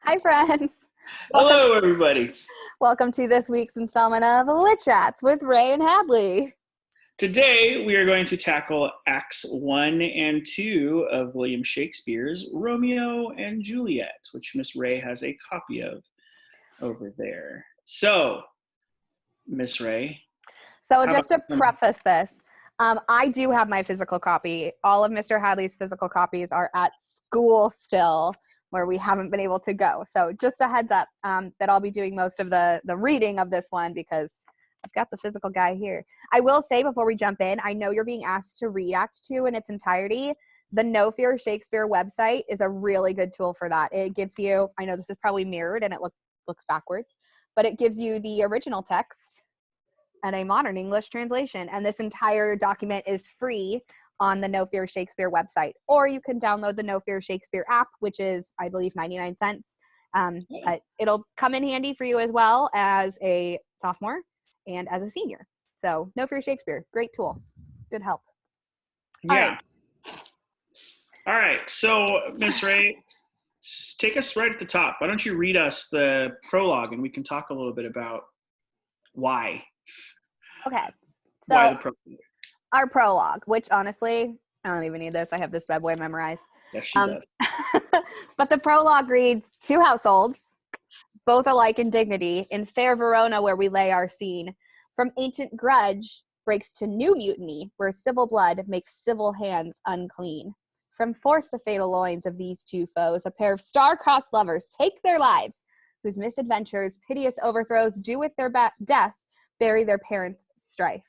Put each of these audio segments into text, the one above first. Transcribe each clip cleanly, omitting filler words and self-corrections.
Hi, friends. Welcome, Hello, everybody. welcome to this week's installment of Lit Chats with Ray and Hadley. Today we are going to tackle Acts 1 and 2 of William Shakespeare's Romeo and Juliet, which Miss Ray has a copy of over there. So, Miss Ray, So, how about just to some? preface this, I do have my physical copy. All of Mr. Hadley's physical copies are at school still, where we haven't been able to go. So, just a heads up that I'll be doing most of the reading of this one because I've got the physical guy here. I will say before we jump in, I know you're being asked to read Act 2 in its entirety. The No Fear Shakespeare website is a really good tool for that. It gives you, I know this is probably mirrored and it looks backwards, but it gives you the original text and a modern English translation. And this entire document is free on the No Fear Shakespeare website. Or you can download the No Fear Shakespeare app, which is, I believe, 99 cents. But it'll come in handy for you as well as a sophomore and as a senior. So No Fear Shakespeare, great tool. Good help. All Yeah. right. All right. So, Miss Ray, take us right at the top. Why don't you read us the prologue and we can talk a little bit about why. Okay. Why So the prologue? our prologue, which honestly, I don't even need this. I have this bad boy memorized. Yes, she does. But the prologue reads, two households, both alike in dignity, in fair Verona where we lay our scene, from ancient grudge breaks to new mutiny, where civil blood makes civil hands unclean. From forth the fatal loins of these two foes, a pair of star-crossed lovers take their lives, whose misadventures, piteous overthrows, do with their death bury their parents' strife.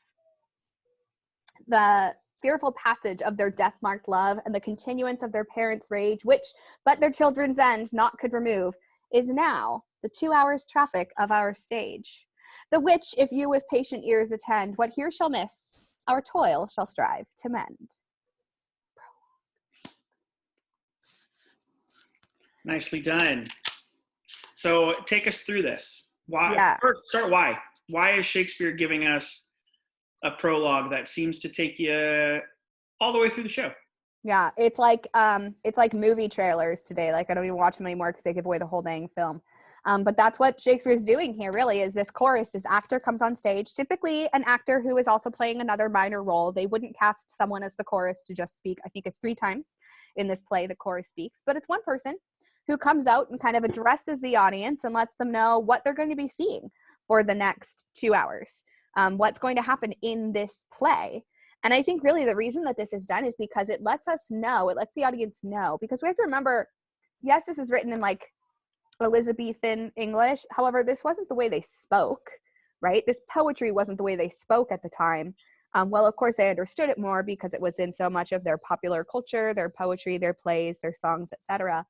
The fearful passage of their death-marked love and the continuance of their parents' rage, which but their children's end naught could remove, is now the 2 hours traffic of our stage. The which, if you with patient ears attend, what here shall miss, our toil shall strive to mend. Nicely done. So, take us through this. Why? Yeah. First, start why. Why is Shakespeare giving us a prologue that seems to take you all the way through the show? Yeah, it's like movie trailers today. Like I don't even watch them anymore because they give away the whole dang film. But that's what Shakespeare's doing here, really, is this chorus. This actor comes on stage, typically an actor who is also playing another minor role. They wouldn't cast someone as the chorus to just speak. I think it's 3 times in this play the chorus speaks, but it's one person who comes out and kind of addresses the audience and lets them know what they're going to be seeing for the next 2 hours, what's going to happen in this play. And I think really the reason that this is done is because it lets us know, it lets the audience know, because we have to remember, yes, this is written in like Elizabethan English. However, this wasn't the way they spoke, right? This poetry wasn't the way they spoke at the time. Well, of course, they understood it more because it was in so much of their popular culture, their poetry, their plays, their songs, etc.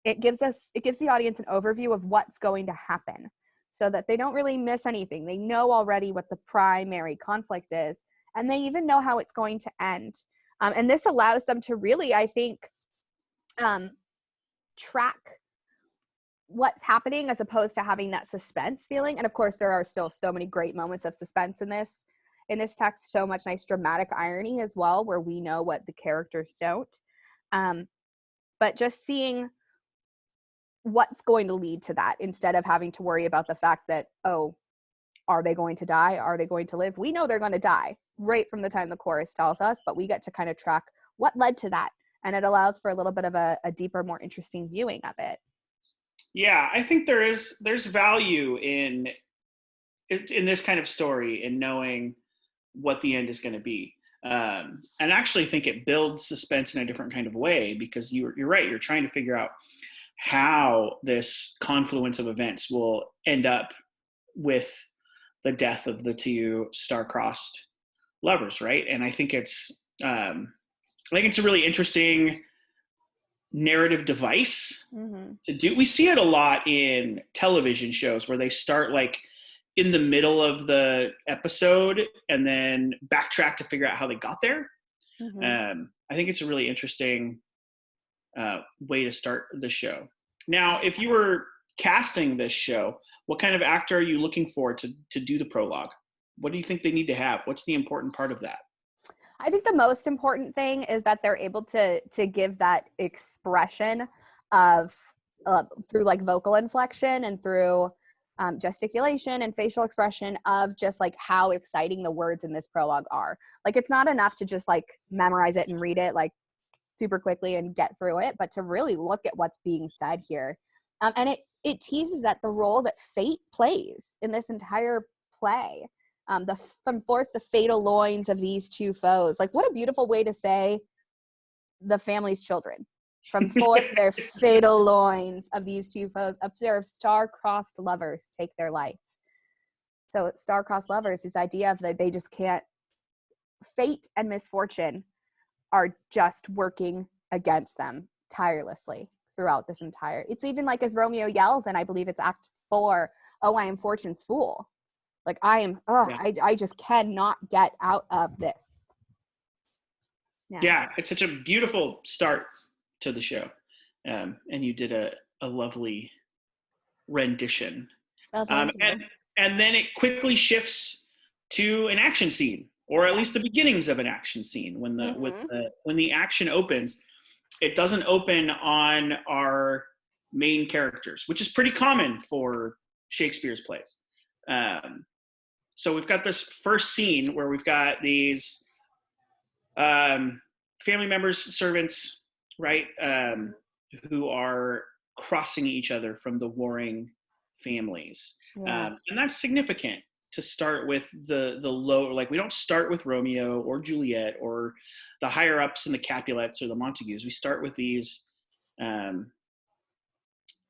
It gives the audience an overview of what's going to happen so that they don't really miss anything. They know already what the primary conflict is, and they even know how it's going to end. And this allows them to really, I think, track what's happening as opposed to having that suspense feeling. And of course, there are still so many great moments of suspense in this text, so much nice dramatic irony as well, where we know what the characters don't. But just seeing what's going to lead to that instead of having to worry about the fact that, oh, are they going to die? Are they going to live? We know they're going to die right from the time the chorus tells us, but we get to kind of track what led to that. And it allows for a little bit of a deeper, more interesting viewing of it. Yeah, I think there's value in this kind of story in knowing what the end is going to be. And I actually think it builds suspense in a different kind of way because you're right. You're trying to figure out how this confluence of events will end up with the death of the two star-crossed lovers, right? And I think it's a really interesting narrative device to do. We see it a lot in television shows where they start like in the middle of the episode and then backtrack to figure out how they got there. I think it's a really interesting way to start the show. Now, if you were casting this show, what kind of actor are you looking for to do the prologue? What do you think they need to have? What's the important part of that? I think the most important thing is that they're able to give that expression of through like vocal inflection and through gesticulation and facial expression of just like how exciting the words in this prologue are. Like, it's not enough to just like memorize it and read it like super quickly and get through it, but to really look at what's being said here. And it teases at the role that fate plays in this entire play. From forth the fatal loins of these two foes. Like, what a beautiful way to say the family's children. From forth their fatal loins of these two foes, a pair of star-crossed lovers take their life. So star-crossed lovers, this idea of that they just can't, fate and misfortune are just working against them tirelessly throughout this entire, it's even like as Romeo yells, and I believe it's Act 4, oh, I am fortune's fool. Like, I just cannot get out of this. Yeah, it's such a beautiful start to the show. And you did a lovely rendition. And then it quickly shifts to an action scene, or at least the beginnings of an action scene. When the action opens, it doesn't open on our main characters, which is pretty common for Shakespeare's plays. So we've got this first scene where we've got these family members, servants, right, who are crossing each other from the warring families. And that's significant to start with the low, like we don't start with Romeo or Juliet or the higher ups in the Capulets or the Montagues. We start with these kind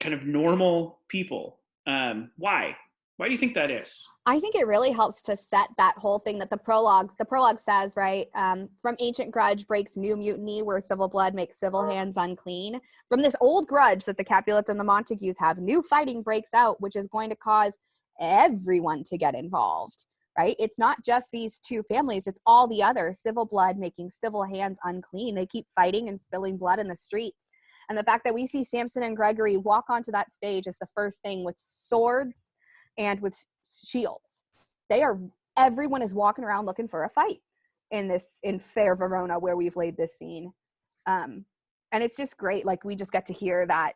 of normal people. Why? Why do you think that is? I think it really helps to set that whole thing that the prologue says, right? From ancient grudge breaks new mutiny, where civil blood makes civil hands unclean. From this old grudge that the Capulets and the Montagues have, new fighting breaks out, which is going to cause everyone to get involved, right? It's not just these two families, it's all the other. Civil blood making civil hands unclean. They keep fighting and spilling blood in the streets. And the fact that we see Samson and Gregory walk onto that stage is the first thing, with swords and with shields. Everyone is walking around looking for a fight in Fair Verona, where we've laid this scene. And it's just great. Like, we just get to hear that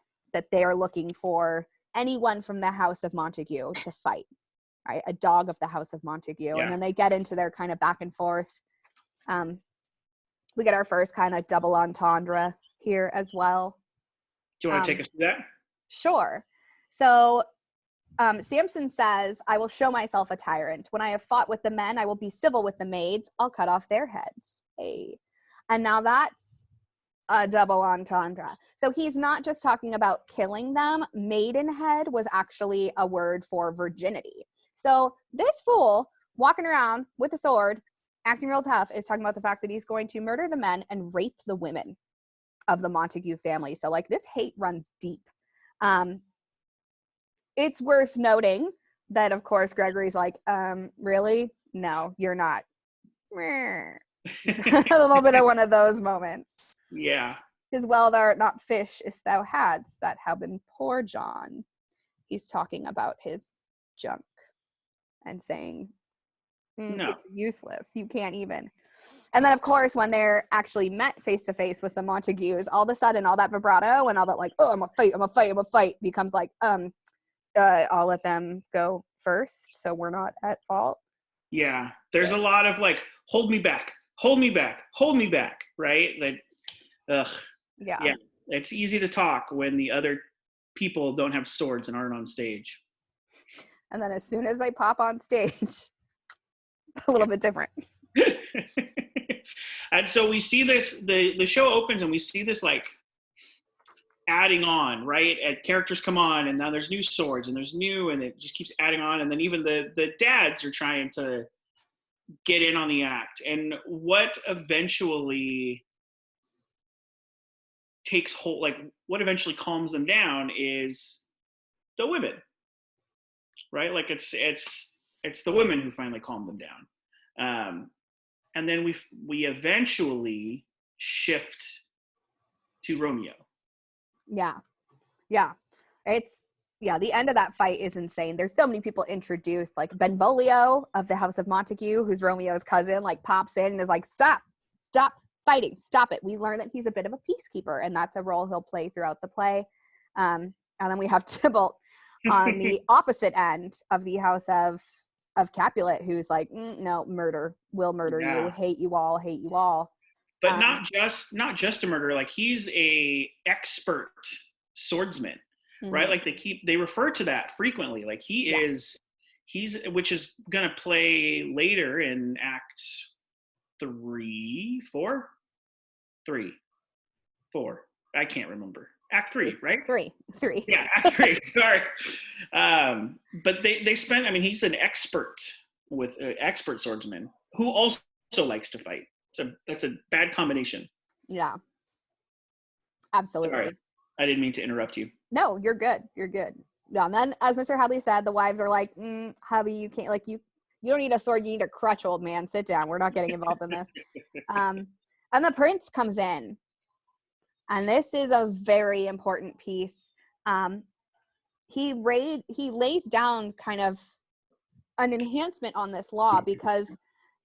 they are looking for anyone from the House of Montague to fight, right? A dog of the House of Montague. Yeah. And then they get into their kind of back and forth. We get our first kind of double entendre here as well. Do you want to take us through that? Sure. So Samson says, I will show myself a tyrant. When I have fought with the men, I will be civil with the maids. I'll cut off their heads. Hey. And now that's a double entendre. So he's not just talking about killing them. Maidenhead was actually a word for virginity. So this fool walking around with a sword, acting real tough, is talking about the fact that he's going to murder the men and rape the women of the Montague family. So like, this hate runs deep. It's worth noting that, of course, Gregory's like, really? No, you're not. A little bit of one of those moments. Yeah. Because, well, thou art not fish as thou hadst, that have been poor John. He's talking about his junk and saying, no. It's useless. You can't even. And then, of course, when they're actually met face-to-face with the Montagues, all of a sudden, all that vibrato and all that, like, oh, I'm a fight, becomes like, I'll let them go first, so we're not at fault. Yeah, there's a lot of like, hold me back, right? Like, yeah. It's easy to talk when the other people don't have swords and aren't on stage. And then as soon as they pop on stage, a little bit different. And so we see this, the show opens and we see this like adding on, right? And characters come on and now there's new swords and there's new, and it just keeps adding on. And then even the dads are trying to get in on the act. And what eventually takes hold, like what eventually calms them down is the women, right? Like it's the women who finally calm them down. And then we eventually shift to Romeo. Yeah. The end of that fight is insane. There's so many people introduced, like Benvolio of the House of Montague, who's Romeo's cousin, like pops in and is like, stop, fighting. Stop it. We learn that he's a bit of a peacekeeper, and that's a role he'll play throughout the play. And then we have Tybalt on the opposite end of the house of Capulet, who's like, no, murder. Will murder you. Hate you all. But not just a murderer. Like, he's a expert swordsman, right? Like, they refer to that frequently. Like, he's which is gonna play later in Act 3, 4, 3, 4. I can't remember. Act 3, right? 3. Yeah, Act 3. Sorry. But they spent. I mean, he's an expert expert swordsman who also likes to fight. So that's a bad combination. Yeah. Absolutely. Sorry, I didn't mean to interrupt you. No, you're good. You're good. Yeah, and then, as Mr. Hadley said, the wives are like, hubby, you can't, like, you don't need a sword, you need a crutch, old man. Sit down. We're not getting involved in this. And the prince comes in. And this is a very important piece. He lays down kind of an enhancement on this law, because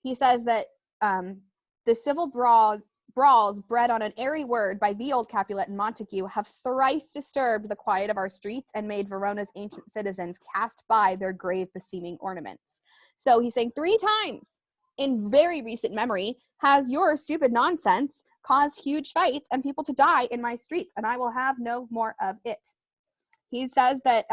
he says that the civil brawls bred on an airy word by the old Capulet and Montague have thrice disturbed the quiet of our streets and made Verona's ancient citizens cast by their grave beseeming ornaments. So he's saying 3 times in very recent memory has your stupid nonsense caused huge fights and people to die in my streets, and I will have no more of it. He says that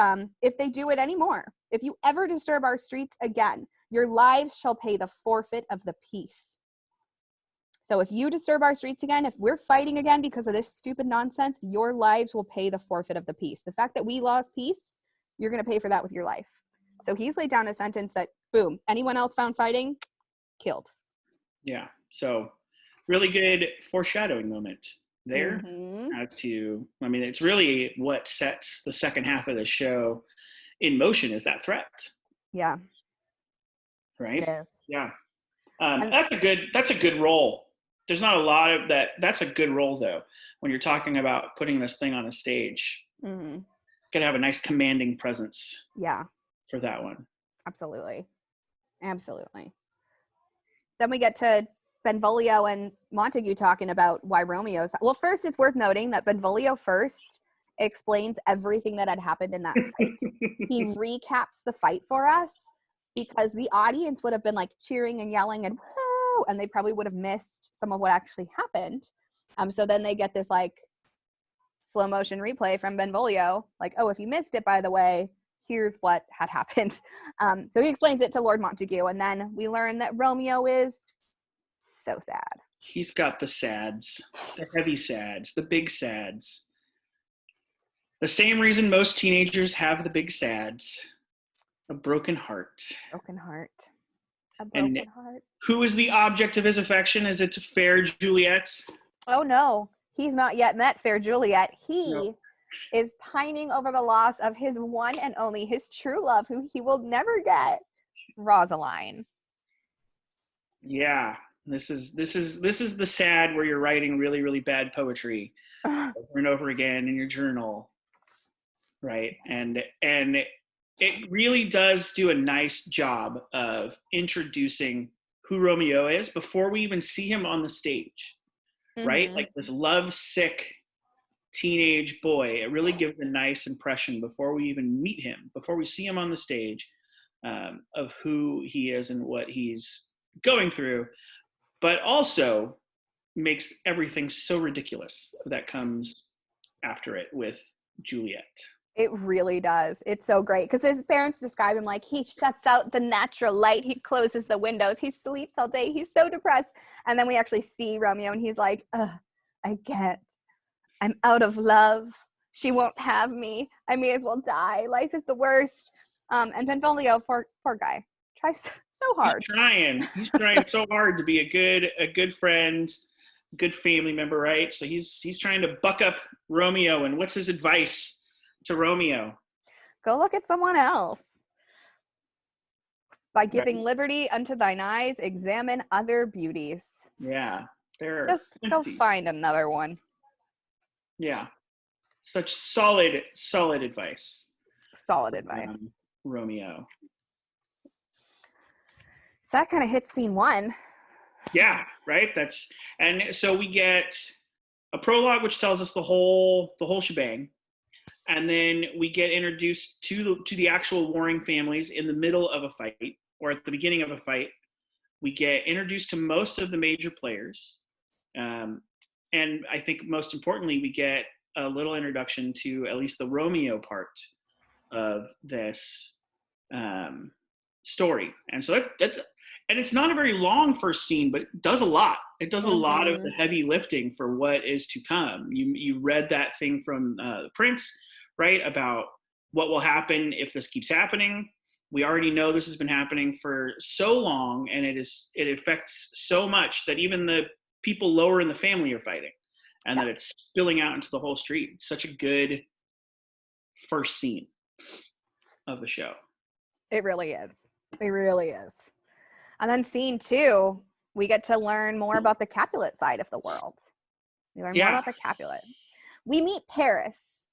if they do it anymore, if you ever disturb our streets again, your lives shall pay the forfeit of the peace. So if you disturb our streets again, if we're fighting again because of this stupid nonsense, your lives will pay the forfeit of the peace. The fact that we lost peace, you're going to pay for that with your life. So he's laid down a sentence that, boom, anyone else found fighting, killed. Yeah. So really good foreshadowing moment there. As to, I mean, it's really what sets the second half of the show in motion, is that threat. Yeah. Right? It is. Yeah. That's a good role. There's not a lot of that. That's a good role, though, when you're talking about putting this thing on a stage. Got to have a nice commanding presence. Yeah. For that one. Absolutely. Then we get to Benvolio and Montague talking about why Romeo's. Well, first, it's worth noting that Benvolio first explains everything that had happened in that fight. He recaps the fight for us, because the audience would have been like cheering and yelling and whoo, and they probably would have missed some of what actually happened. So then they get this like slow motion replay from Benvolio, like, oh, if you missed it, by the way, here's what had happened. So he explains it to Lord Montague, and then we learn that Romeo is so sad. He's got the sads, the heavy sads, the big sads. The same reason most teenagers have the big sads. A broken heart. A broken heart. Who is the object of his affection? Is it fair Juliet? Oh, no. He's not yet met fair Juliet. He is pining over the loss of his one and only, his true love, who he will never get, Rosaline. Yeah. This is the sad where you're writing really, really bad poetry over and over again in your journal. Right. And it really does do a nice job of introducing who Romeo is before we even see him on the stage, right? Like this love-sick teenage boy. It really gives a nice impression before we even meet him, before we see him on the stage, of who he is and what he's going through, but also makes everything so ridiculous that comes after it with Juliet. It really does. It's so great because his parents describe him like he shuts out the natural light. He closes the windows. He sleeps all day. He's so depressed. And then we actually see Romeo and he's like, I can't. I'm out of love. She won't have me. I may as well die. Life is the worst. And Benvolio, poor guy, tries so hard. He's trying so hard to be a good friend, good family member, right? So he's trying to buck up Romeo. And what's his advice to Romeo? Go look at someone else. By giving liberty unto thine eyes, examine other beauties. Yeah. Just go find another one. Yeah. Such solid advice. Solid advice. Romeo. So that kind of hits scene 1. Yeah, right. And so we get a prologue which tells us the whole shebang, and then we get introduced to the actual warring families in the middle of a fight or at the beginning of a fight. We get introduced to most of the major players, and I think most importantly, we get a little introduction to at least the Romeo part of this story. And so that's and it's not a very long first scene, but it does a lot. It does a lot of the heavy lifting for what is to come. You read that thing from the Prince, right, about what will happen if this keeps happening. We already know this has been happening for so long, and it affects so much that even the people lower in the family are fighting, and that it's spilling out into the whole street. It's such a good first scene of the show. It really is. It really is. And then scene 2, we get to learn more about the Capulet side of the world. We learn more about the Capulet. We meet Paris,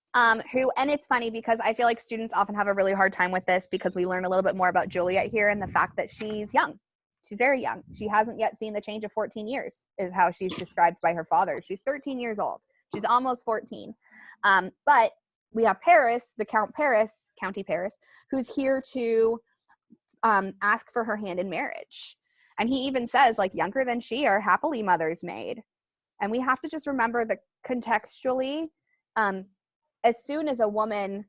who, and it's funny because I feel like students often have a really hard time with this because we learn a little bit more about Juliet here and the fact that she's young. She's very young. She hasn't yet seen the change of 14 years is how she's described by her father. She's 13 years old. She's almost 14. But we have Paris, the County Paris, who's here to ask for her hand in marriage. And he even says, like, younger than she are happily mothers made. And we have to just remember that contextually, as soon as a woman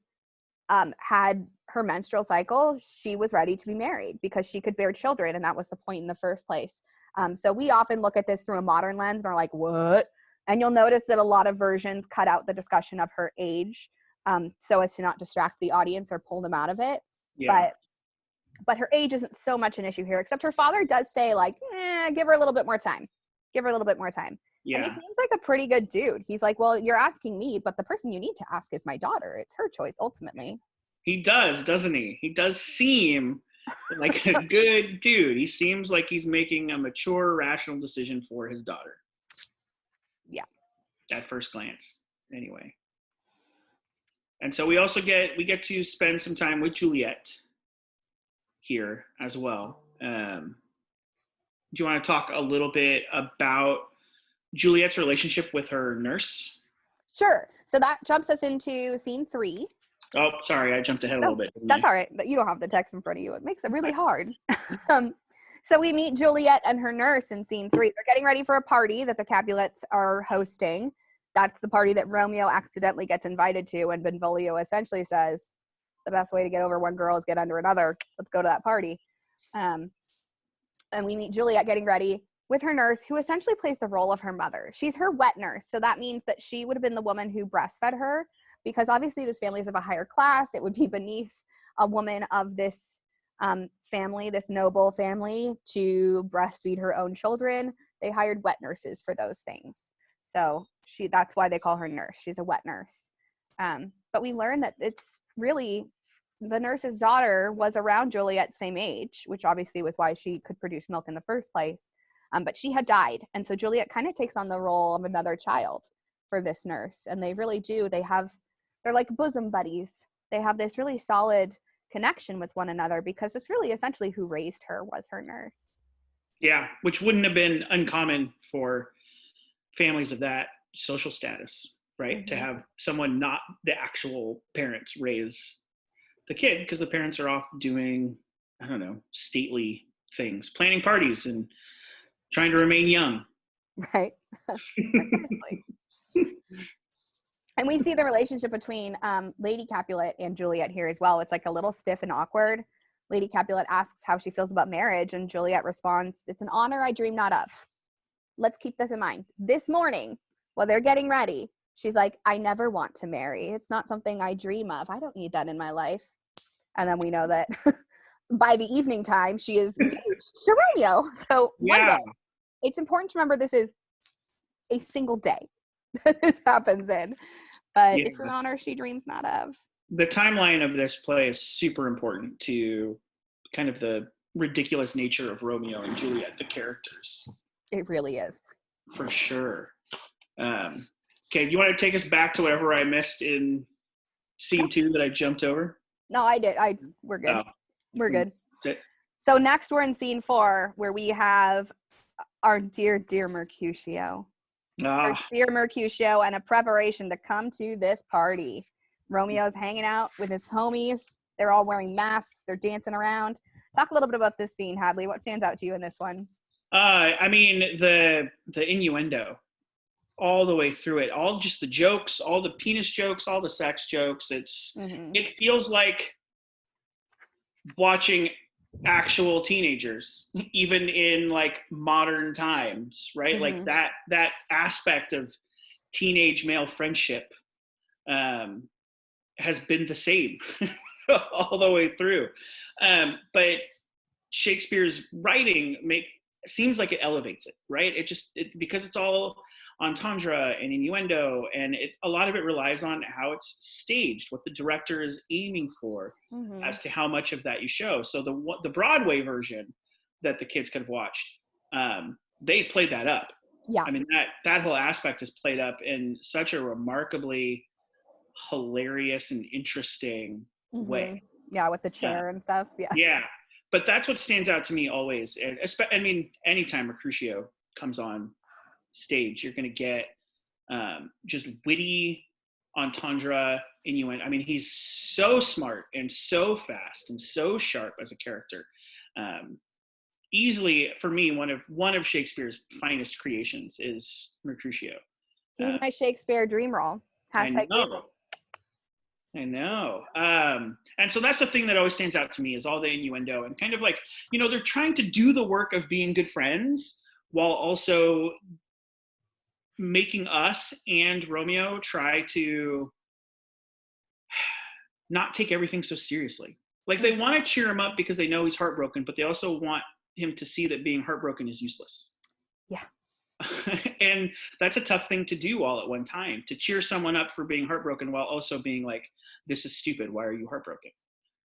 had her menstrual cycle, she was ready to be married because she could bear children. And that was the point in the first place. So we often look at this through a modern lens and are like, what? And you'll notice that a lot of versions cut out the discussion of her age so as to not distract the audience or pull them out of it. Yeah. But her age isn't so much an issue here, except her father does say, like, give her a little bit more time. Give her a little bit more time. Yeah. And he seems like a pretty good dude. He's like, well, you're asking me, but the person you need to ask is my daughter. It's her choice, ultimately. He does, doesn't he? He does seem like a good dude. He seems like he's making a mature, rational decision for his daughter. Yeah. At first glance, anyway. And so we also get to spend some time with Juliet here as well. Do you want to talk a little bit about Juliet's relationship with her nurse? Sure. So that jumps us into scene 3. Oh, sorry, I jumped ahead a little bit. That's all right. You don't have the text in front of you. It makes it really hard. So we meet Juliet and her nurse in scene 3. They're getting ready for a party that the Capulets are hosting. That's the party that Romeo accidentally gets invited to, and Benvolio essentially says, the best way to get over one girl is get under another. Let's go to that party. And we meet Juliet getting ready with her nurse, who essentially plays the role of her mother. She's her wet nurse. So that means that she would have been the woman who breastfed her, because obviously this family is of a higher class. It would be beneath a woman of this family, this noble family, to breastfeed her own children. They hired wet nurses for those things. So that's why they call her nurse. She's a wet nurse. But we learn that it's really the nurse's daughter was around Juliet's same age, which obviously was why she could produce milk in the first place. But she had died. And so Juliet kind of takes on the role of another child for this nurse. And they really do. They're like bosom buddies. They have this really solid connection with one another because it's really essentially who raised her was her nurse. Yeah, which wouldn't have been uncommon for families of that social status, right? Mm-hmm. To have someone not the actual parents raise the kid, because the parents are off doing, I don't know, stately things, planning parties and trying to remain young. Right. Precisely. And we see the relationship between Lady Capulet and Juliet here as well. It's like a little stiff and awkward. Lady Capulet asks how she feels about marriage, and Juliet responds, "It's an honor I dream not of." Let's keep this in mind. This morning, while they're getting ready, she's like, "I never want to marry. It's not something I dream of. I don't need that in my life." And then we know that by the evening time, she is engaged to Romeo. So one day. It's important to remember this is a single day that this happens in. But it's an honor she dreams not of. The timeline of this play is super important to kind of the ridiculous nature of Romeo and Juliet, the characters. It really is. For sure. Okay, do you want to take us back to whatever I missed in scene 2 that I jumped over? No, I did. We're good. We're good. So next we're in scene 4, where we have our dear, dear Mercutio. Our Ah, dear Mercutio, and a preparation to come to this party. Romeo's hanging out with his homies. They're all wearing masks. They're dancing around. Talk a little bit about this scene, Hadley. What stands out to you in this one? I mean, the innuendo all the way through it, all just the jokes, all the penis jokes, all the sex jokes. It feels like watching actual teenagers, even in like modern times, right? Like that aspect of teenage male friendship has been the same all the way through. But Shakespeare's writing seems like it elevates it, right? Because it's all entendre and innuendo, and a lot of it relies on how it's staged, what the director is aiming for, as to how much of that you show. So the Broadway version that the kids could have watched, they played that up. Yeah. I mean, that whole aspect is played up in such a remarkably hilarious and interesting way. Yeah, with the chair and stuff. Yeah. Yeah. But that's what stands out to me always. And I mean, anytime Mercutio comes on stage, you're going to get just witty entendre, innuendo. I mean, he's so smart and so fast and so sharp as a character. Easily, for me, one of Shakespeare's finest creations is Mercutio. He's my Shakespeare dream role. Hashtag favorites. I know. And so that's the thing that always stands out to me is all the innuendo and kind of like, they're trying to do the work of being good friends while also making us and Romeo try to not take everything so seriously. Like they want to cheer him up because they know he's heartbroken, but they also want him to see that being heartbroken is useless. Yeah. And that's a tough thing to do all at one time, to cheer someone up for being heartbroken while also being like, this is stupid. Why are you heartbroken?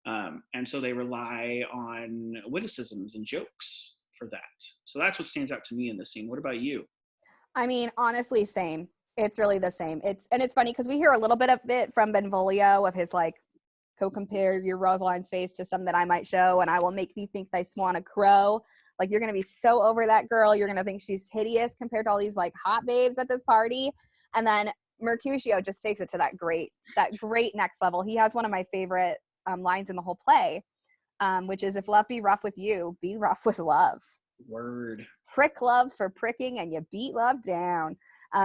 And so they rely on witticisms and jokes for that. So that's what stands out to me in this scene. What about you? I mean, honestly, same. It's really the same. It's funny because we hear a little bit of it from Benvolio of his like, go compare your Rosaline's face to some that I might show, and I will make thee think thy swan a crow. Like, you're going to be so over that girl. You're going to think she's hideous compared to all these, like, hot babes at this party. And then Mercutio just takes it to that great next level. He has one of my favorite lines in the whole play, which is, if love be rough with you, be rough with love. Word. Prick love for pricking, and you beat love down.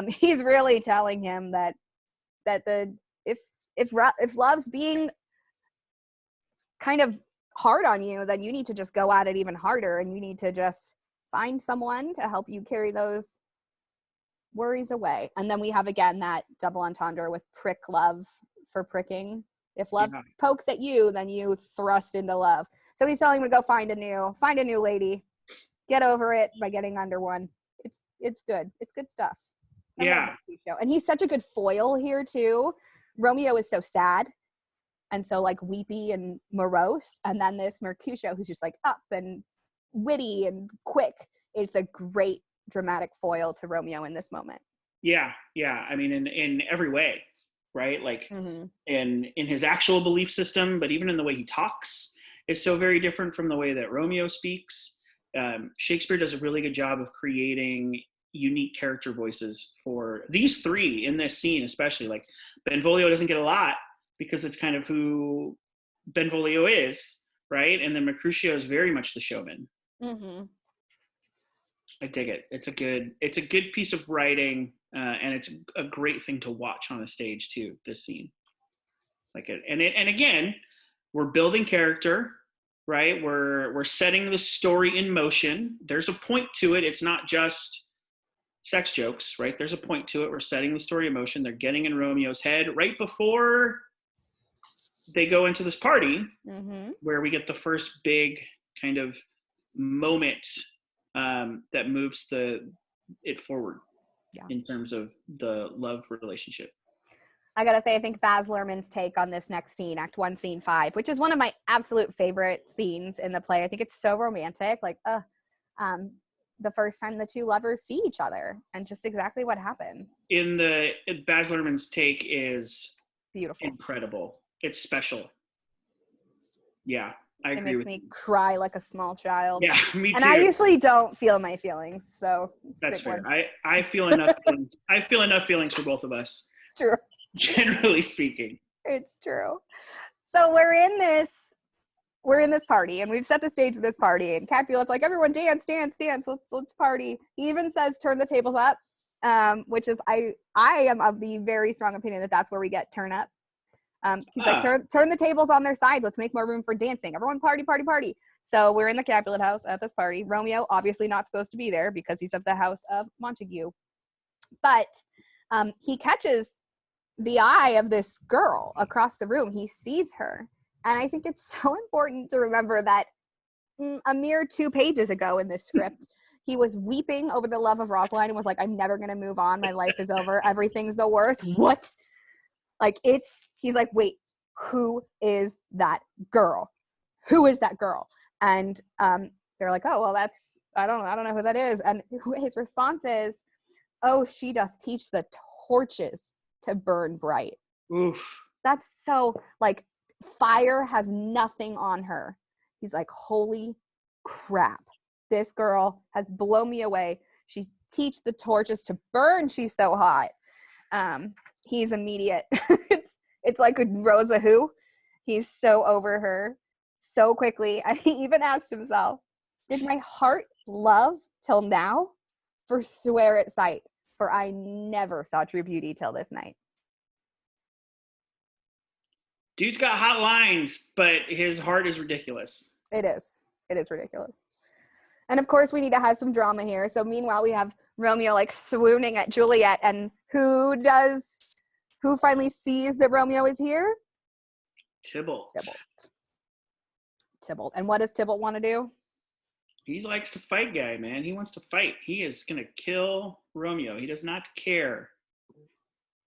He's really telling him that if love's being kind of hard on you, then you need to just go at it even harder, and you need to just find someone to help you carry those worries away. And then we have again that double entendre with prick love for pricking. If love pokes at you, then you thrust into love. So he's telling him to go find a new lady, get over it by getting under one. It's good. It's good stuff. Yeah. And he's such a good foil here too. Romeo is so sad and so like weepy and morose, and then this Mercutio who's just like up and witty and quick. It's a great dramatic foil to Romeo in this moment. Yeah. I mean, in every way, right? Like in his actual belief system, but even in the way he talks is so very different from the way that Romeo speaks. Shakespeare does a really good job of creating unique character voices for these three in this scene, especially. Like Benvolio doesn't get a lot because it's kind of who Benvolio is, right? And then Mercutio is very much the showman. I dig it. It's a good piece of writing, and it's a great thing to watch on a stage too. This scene, and again, we're building character, right? We're setting the story in motion. There's a point to it. It's not just sex jokes, right? There's a point to it. We're setting the story in motion. They're getting in Romeo's head right before they go into this party, where we get the first big kind of moment that moves it forward in terms of the love relationship. I gotta say, I think Baz Luhrmann's take on this next scene, Act 1, Scene 5, which is one of my absolute favorite scenes in the play. I think it's so romantic. Like, the first time the two lovers see each other and just exactly what happens. Baz Luhrmann's take is beautiful, incredible. It's special. Yeah. I It agree makes with me you. cry like a small child. Yeah, me too. And I usually don't feel my feelings, so it's a That's big fair. one. I feel enough feelings. I feel enough feelings for both of us, It's true. generally speaking. It's true. So we're in this party, and we've set the stage for this party, and Capulet's like, everyone dance, dance, dance, let's party. He even says turn the tables up, which is I am of the very strong opinion that that's where we get turn up. He's like, turn the tables on their sides, let's make more room for dancing. Everyone party, party, party. So we're in the Capulet house at this party. Romeo obviously not supposed to be there because he's of the house of Montague, but he catches the eye of this girl across the room. He sees her. And I think it's so important to remember that a mere 2 pages ago in this script, he was weeping over the love of Rosaline and was like, I'm never going to move on. My life is over. Everything's the worst. What? Like he's like, wait, who is that girl? Who is that girl? And they're like, oh, well, I don't know who that is. And his response is, oh, she does teach the torches to burn bright. Oof. That's so, like, fire has nothing on her. He's like, holy crap. This girl has blown me away. She teach the torches to burn. She's so hot. He's immediate. it's like a Rosa who. He's so over her so quickly. And he even asked himself, did my heart love till now? Forswear at sight, for I never saw true beauty till this night. Dude's got hot lines, but his heart is ridiculous. It is. It is ridiculous. And of course, we need to have some drama here. So meanwhile, we have Romeo like swooning at Juliet. And who finally sees that Romeo is here? Tybalt. And what does Tybalt want to do? He likes to fight, guy, man. He wants to fight. He is going to kill Romeo. He does not care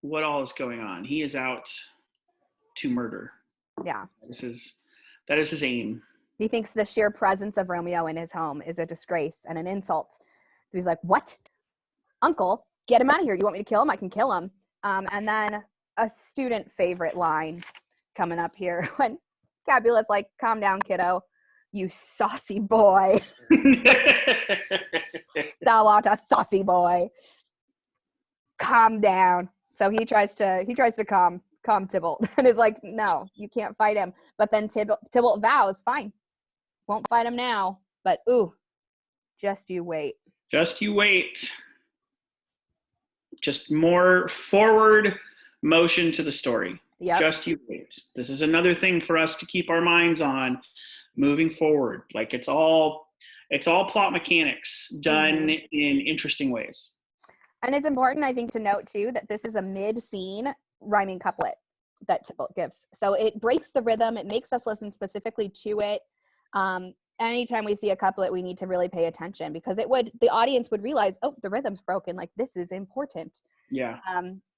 what all is going on. He is out to murder. Yeah. That is his aim. He thinks the sheer presence of Romeo in his home is a disgrace and an insult. So he's like, what? Uncle, get him out of here. You want me to kill him? I can kill him. And then a student favorite line coming up here when Capulet's like, calm down, kiddo. You saucy boy. Thou art a saucy boy. Calm down. So he tries to calm Tybalt and is like, no, you can't fight him. But then Tybalt vows, fine, won't fight him now, but ooh, just you wait. Just you wait. Just more forward motion to the story. Yep. Just you wait. This is another thing for us to keep our minds on moving forward. Like it's all plot mechanics done in interesting ways. And it's important, I think, to note too that this is a mid-scene rhyming couplet that Tybalt gives. So it breaks the rhythm. It makes us listen specifically to it. Anytime we see a couplet, we need to really pay attention because the audience would realize, oh, the rhythm's broken. Like this is important. Yeah.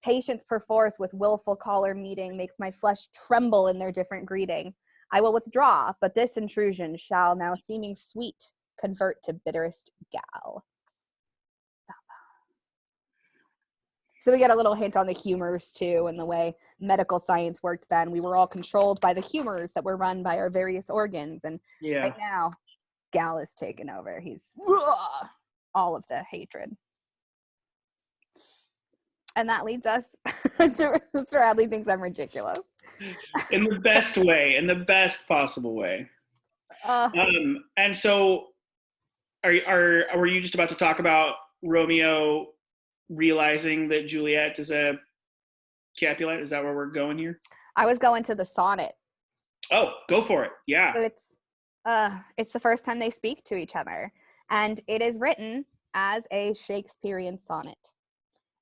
Patience perforce with willful choler meeting makes my flesh tremble in their different greeting. I will withdraw, but this intrusion shall now seeming sweet convert to bitterest gall. So we get a little hint on the humors too and the way medical science worked then. We were all controlled by the humors that were run by our various organs. And right now, Gal is taken over. He's all of the hatred. And that leads us to Mr. Hadley thinks I'm ridiculous. In the best way, in the best possible way. And so were you just about to talk about Romeo realizing that Juliet is a Capulet? Is that where we're going here? I was going to the sonnet. Oh, go for it. Yeah. So it's the first time they speak to each other. And it is written as a Shakespearean sonnet.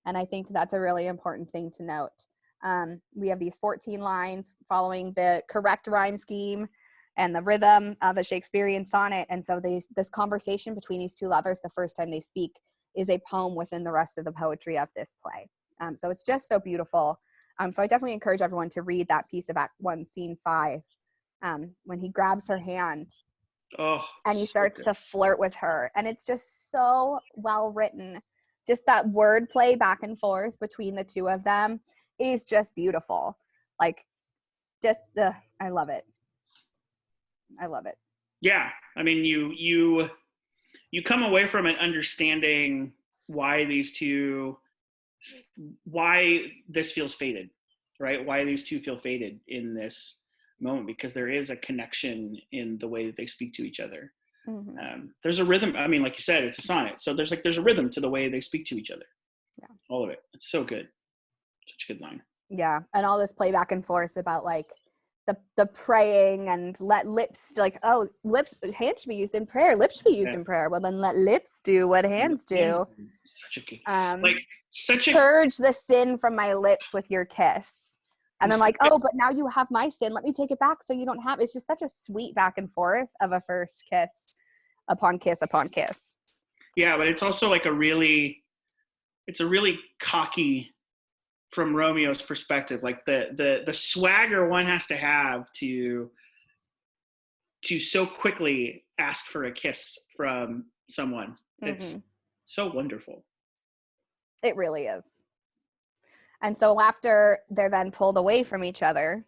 And I think that's a really important thing to note. We have these 14 lines following the correct rhyme scheme and the rhythm of a Shakespearean sonnet. And so this conversation between these two lovers, the first time they speak, is a poem within the rest of the poetry of this play. So it's just so beautiful. So I definitely encourage everyone to read that piece of Act 1, Scene 5, when he grabs her hand and he starts to flirt with her. And it's just so well written. Just that wordplay back and forth between the two of them is just beautiful. Like, I love it. I love it. Yeah. I mean, you come away from it understanding why this feels fated, right? Why these two feel fated in this moment, because there is a connection in the way that they speak to each other. There's a rhythm. I mean, like you said, it's a sonnet. So there's a rhythm to the way they speak to each other. Yeah. All of it. It's so good. Such a good line. Yeah. And all this play back and forth about like the praying and let lips, like, oh, hands should be used in prayer. Lips should be used in prayer. Well, then let lips do what hands do. Such a good, purge the sin from my lips with your kiss. And I'm like, oh, but now you have my sin. Let me take it back so you don't have. It's just such a sweet back and forth of a first kiss upon kiss upon kiss. Yeah, but it's also like a really cocky, from Romeo's perspective, like the swagger one has to have to so quickly ask for a kiss from someone. It's so wonderful. It really is. And so after they're then pulled away from each other,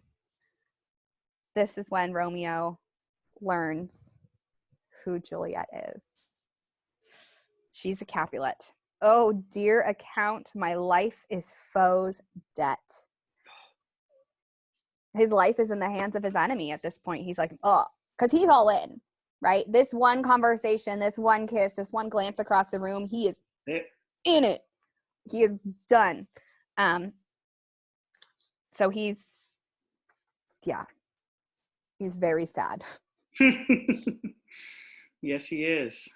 this is when Romeo learns who Juliet is. She's a Capulet. Oh, dear account, my life is foe's debt. His life is in the hands of his enemy at this point. He's like, oh, because he's all in, right? This one conversation, this one kiss, this one glance across the room, he is in it. He is done. So he's very sad. Yes, he is.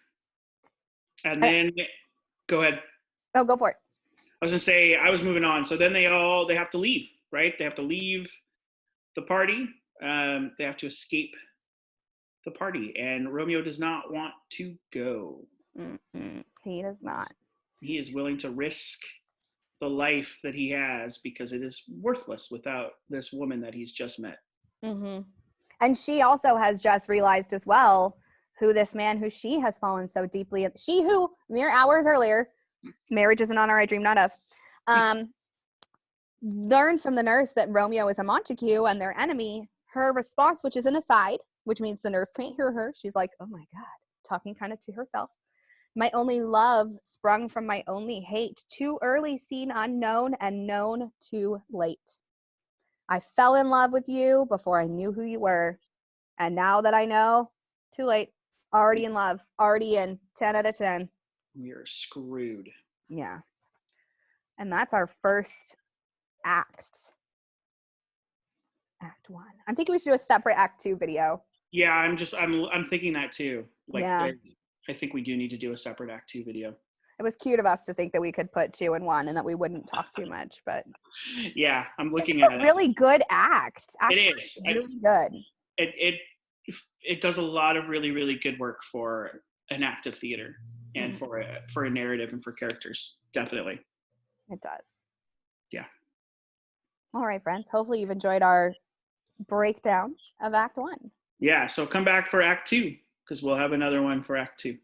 And then, go ahead. Oh, go for it. I was gonna say, I was moving on. So then they have to leave, right? They have to leave the party. They have to escape the party, and Romeo does not want to go. He does not. He is willing to risk the life that he has because it is worthless without this woman that he's just met. And she also has just realized as well who this man who she has fallen so deeply in. She who mere hours earlier, marriage is an honor I dream not of, learns from the nurse that Romeo is a Montague and their enemy. Her response, which is an aside, which means the nurse can't hear her, she's like, oh my God, talking kind of to herself. My only love sprung from my only hate, too early seen unknown and known too late. I fell in love with you before I knew who you were. And now that I know, too late. Already in love. Already in. 10 out of 10. We're screwed. Yeah. And that's our first act. Act 1. I'm thinking we should do a separate Act 2 video. Yeah, I'm thinking that too. Like, yeah. I think we do need to do a separate Act 2 video. It was cute of us to think that we could put 2 in 1 and that we wouldn't talk too much, but yeah, I'm looking at it. Really good act. Actually, it is really good. It does a lot of really, really good work for an act of theater and for a narrative and for characters. Definitely. It does. Yeah. All right, friends. Hopefully you've enjoyed our breakdown of Act 1. Yeah. So come back for Act 2 because we'll have another one for Act 2.